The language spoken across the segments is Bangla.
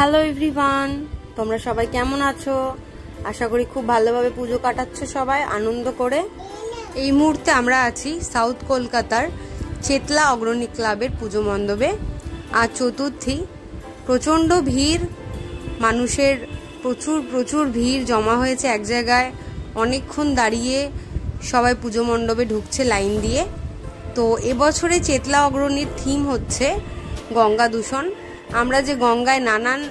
হ্যালো এভরিওয়ান, তোমরা সবাই কেমন আছো? আশা করি খুব ভালোভাবে পুজো কাটাচ্ছ, সবাই আনন্দ করে। এই মুহূর্তে আমরা আছি সাউথ কলকাতার চেতলা অগ্রণী ক্লাবের পুজো মণ্ডপে। আজ চতুর্থী, প্রচণ্ড ভিড়, মানুষের প্রচুর ভিড় জমা হয়েছে এক জায়গায়। অনেকক্ষণ দাঁড়িয়ে সবাই পুজো মণ্ডপে ঢুকছে লাইন দিয়ে। তো এবছরে চেতলা অগ্রণীর থিম হচ্ছে গঙ্গা দূষণ। আমরা যে গঙ্গায় নানান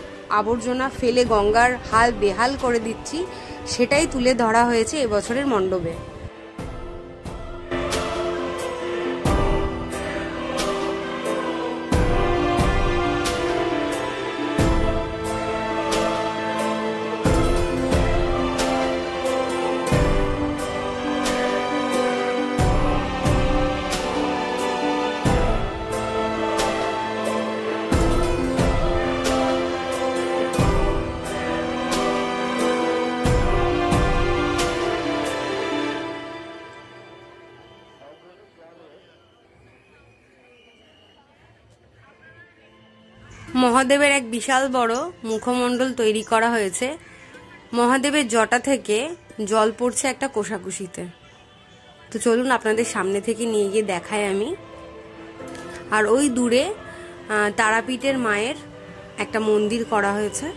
আবর্জনা ফেলে গঙ্গার হাল বেহাল করে দিচ্ছি, সেটাই তুলে ধরা হয়েছে এবছরের মণ্ডপে। মহাদেবের এক বিশাল বড় মুখমণ্ডল তৈরি করা হয়েছে। মহাদেবের জটা থেকে জল পড়ছে একটা কোষাকুষিতে। তো চলুন আপনাদের সামনে থেকে নিয়ে গিয়ে দেখাই আমি। আর ওই দূরে তারাপীঠের মায়ের একটা মন্দির করা হয়েছে।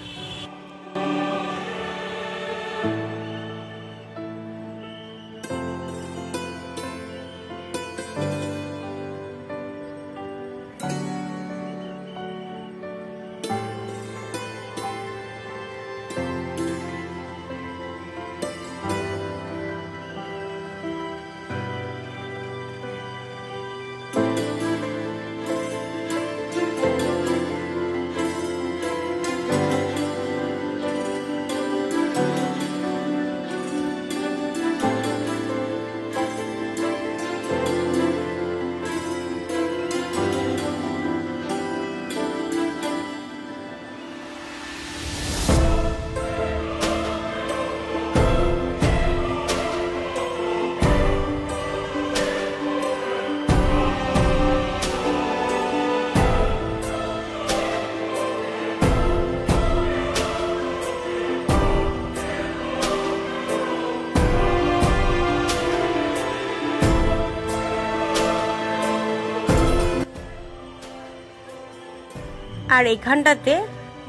আর এখানটাতে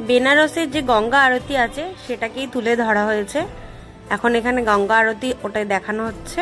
বেনারসের যে গঙ্গা আরতি আছে সেটাকেই তুলে ধরা হয়েছে। এখন এখানে গঙ্গা আরতি ওটাই দেখানো হচ্ছে।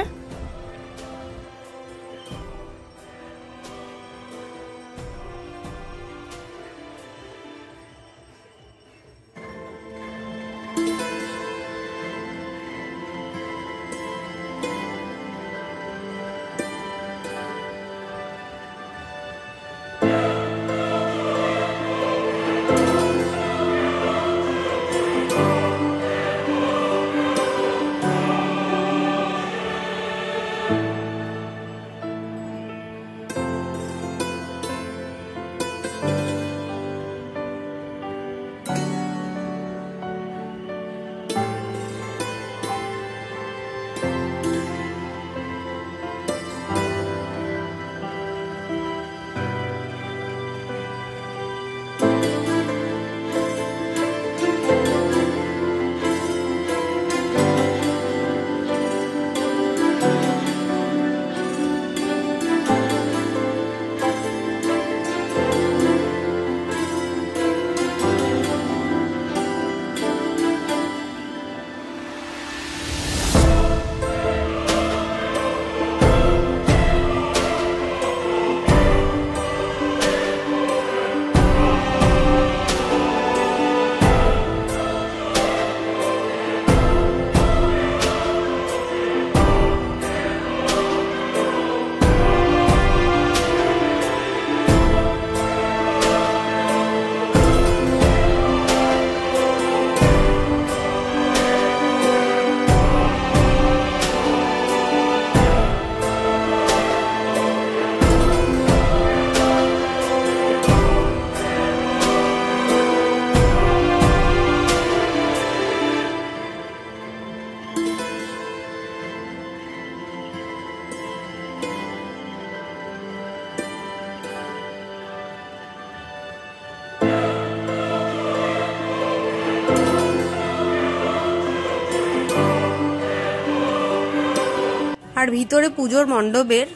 আর ভিতরে পুজোর মণ্ডপের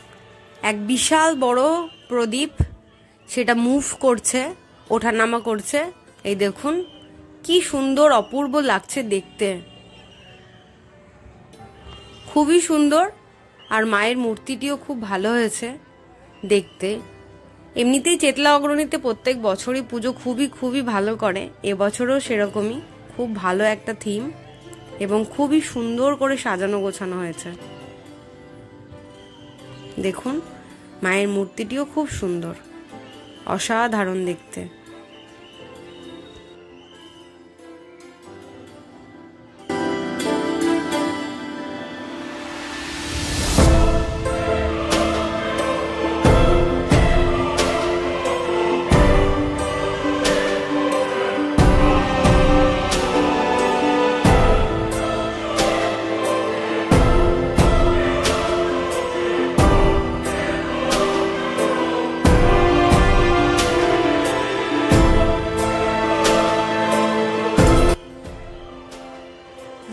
এক বিশাল বড় প্রদীপ, সেটা মুভ করছে, ওঠানামা করছে। এই দেখুন কি সুন্দর অপূর্ব লাগছে দেখতে, খুবই সুন্দর। আর মায়ের মূর্তিটিও খুব ভালো হয়েছে দেখতে। এমনিতেই চেতলা অগ্রণীতে প্রত্যেক বছরই পুজো খুবই ভালো করে, এবছরও সেরকমই খুব ভালো একটা থিম এবং খুবই সুন্দর করে সাজানো গোছানো হয়েছে। দেখুন মায়ের মূর্তিটিও খুব সুন্দর, অসাধারণ দেখতে।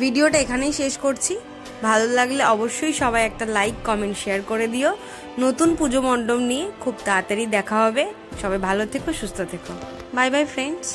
ভিডিওটা এখানেই শেষ করছি। ভালো লাগলে অবশ্যই সবাই একটা লাইক, কমেন্ট, শেয়ার করে দিও। নতুন পুজো মণ্ডপ নিয়ে খুব তাড়াতাড়ি দেখা হবে। সবাই ভালো থেকো, সুস্থ থেকো। Bye bye friends.